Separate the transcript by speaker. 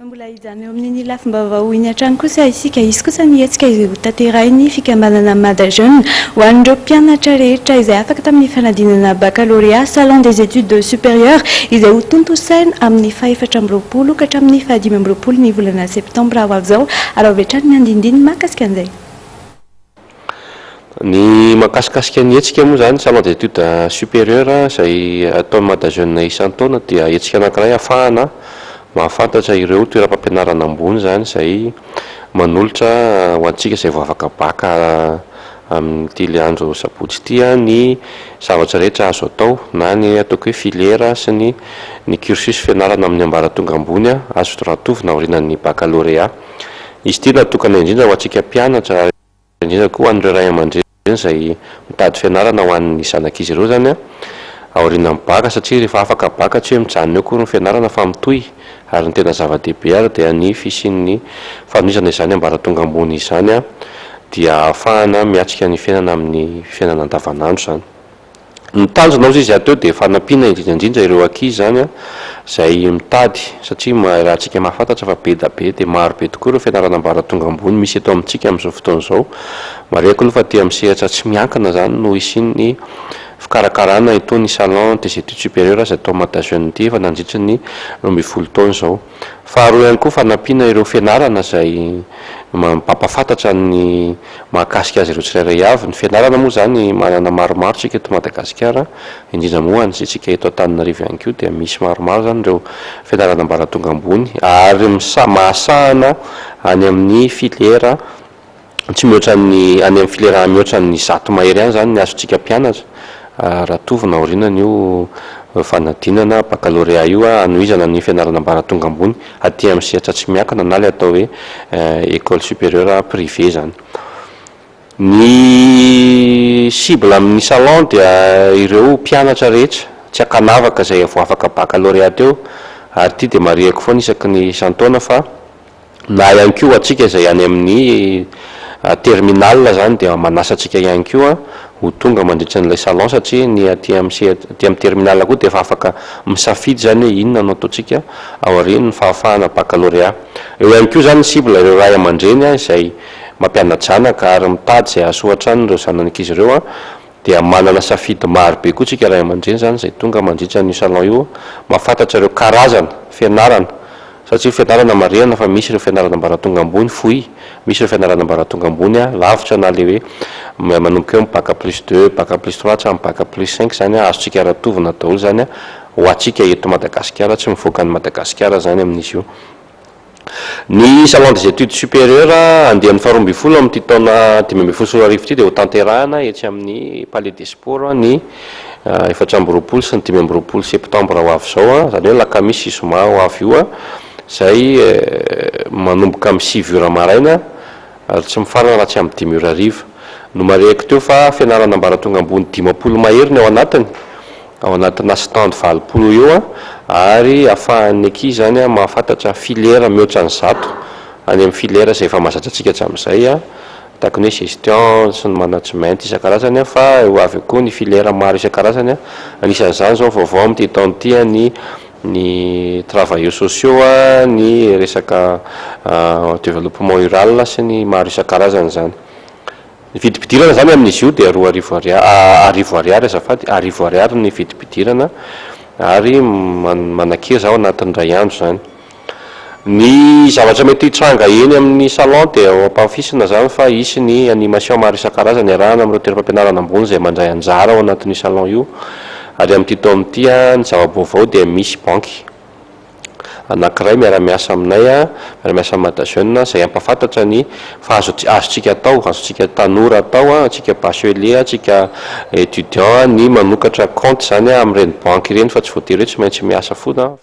Speaker 1: Mbola hijano amin'ny lafim-baovao iny hatrany kosa isika izy kosa nihetsika izay ho tanterahiny fikambanana Mada Jeune ho an'ireo mpianatra rehetra izay afaka tamin'ny fanadinana baccalauréat salon des études supérieures izay ho tontosaina amin'ny faha-efatra amby roapolo ka hatramin'ny fahadimy amby roapolo ny volana septambra ho avy zao ary avetrany ny andindiny mahakasika an'izay.
Speaker 2: Ny mahakasikasika ny hetsika moa zany salon des études supérieures izay ataon'ny Mada Jeune isan-taona dia hetsika anankiray ahafahana mahafantatra ireo toeram-pampianarana ambony zany izay manolotra ho antsika izay vao afaka baka amin'ity andro sabotsy ity ny zavatra rehetra azo atao na ny ataoko hoe filiera sy ny cursus fianarana amin'ny ambaratonga ambony azo ratovina aorinan'ny baccalauréat. Izy ity natokana indrindra ho antsika mpianatra indrindra koa ho an'ireo ray aman-dreny izay mitady fianarana ho an'ny zanak'izy ireo zany aorinan'ny baka satria rehefa afaka baka tsy hoe mijanona eo koa ny fianarana fa mitohy ary ny tena zava-dehibe ary dia ny fisian'ny fanomezana izany ambaratonga ambony izany dia ahafahana miatrika ny fiainana amin'ny fiainana andavanandro zany. Ny tanjona izy ateo dia fanampiana indrindra ireo ankizy zany izay mitady satria raha antsika mahafantatra fa be da be dia maro be tokoa ireo fianarana ambaratonga ambony misy eto amintsika amin'izao fotoana izao. Mareko aloha fa tia misehatra tsy miankina zany no isian'ny fikarakarana itony salon des études supérieures izay atao Mada Jeune ity efa nandritra ny 12 taona izao. Faharoa ihany koa fanampiana ireo fianarana izay mampafantatra ny mahakasika azy ireo tsirairay avy. Ny fianarana moa zany manana maromaro tsika eto Madagasikara indrindra moa antsika eto Antananarivo ihany koa dia misy maromaro zany ireo fianarana ambaratonga ambony ary mahasahana any amin'ny filiera tsy mihoatra ny any amin'ny filiera mihoatra ny zato mahery ihany zany ny azontsika mpianatra raha tovina aorinana io fanadinana baccalauréat io anohizana ny fianarana ambaratonga ambony aty amin'ny sehatra tsy miankina na le atao hoe école supérieure privée zany. Ny cible amin'ny salon dia ireo mpianatra rehetra tsy akanavaka izay vao afaka baccalauréat teo ary ity dia marihako foana isaky ny isan-taona fa na ihany koa atsika izay any amin'ny terminal zany dia manasa atsika ihany koa ho tonga mandritra n'ilay salon satria ny aty amin'ny terminal koa dia efa afaka misafidy zany hoe inona no ataontsika aorian'ny fahafahana baccalauréat. Eo ihany koa zany cible ireo ray aman-dreny izay mampianatranaka ary mitady izay ahasoatra any ireo zanan'ankizy ireo dia manana safidy maro be koa tsika ray aman-dreny zany izay tonga mandritra ny salon io mahafantatra ireo karazana fianarana satria fianarana marihana fa misy ireo fianarana ambaratonga ambony fohy, misy ireo fianarana ambaratonga ambony lavitra na le hoe manomboka eo bac plus 2 bac plus 3 hatramin'ny bac plus 5 zany azontsika ratovina daholo zany ho antsika eto Madagasikara tsy mivoaka ny Madagasikara zany amin'izy io. Ny salon des études supérieures andehan'ny faharoa ambin'ny folo amin'ity taona 2024 ity dia ho tanterahana etsy amin'ny palais des sports ny 4 amby roapolo sy ny 5 amby roapolo septambra ho avy zao zany hoe lakamisy zoma ho avy io izay manomboka amin'ny 6 ora maraina ary tsy mifarana raha tsy amin'ny 5 ora hariva. No mareko teo fa fianarana ambaratonga ambony 50 mahery ny ao anatina stand 20 eo ary ahafahan'ny ankizy zany mahafantatra filiera mihoatra ny zato any amin'ny filiera izay efa mahazatra antsika hatramin'izay tahaka ny hoe gestion sy ny management isan-karazany fa ho avy koa ny filiera maro isan-karazany anisan'izany zao vaovao amin'ity taona ity ny travailleurs sociaux ny resaka développement rural sy ny maro isan-karazany zany. Ny vidim-pidirana zany amin'izy io dia 2 ariary azafady 10 ariary ny vidim-pidirana ary manankira zao anatin'ny ray andro zany. Ny zavatra mety hitranga eny amin'ny salon dia ampahafisina zany fa isy ny animation maro isan-karazany arahana amin'ireo toeram-pampianarana ambony izay mandray anjara ao anatin'ny salon io ary amin'ity taona ity ny zava-baovao dia misy banky anankiray miara-miasa aminay miara-miasa Mada Jeune izay ampahafantatra ny fa azontsika atao azontsika tanora atao atsika bachelier atsika étudiant ny manokatra compte zany amin'ireny banky ireny fa tsy voatery hoe tsy maintsy miasa foana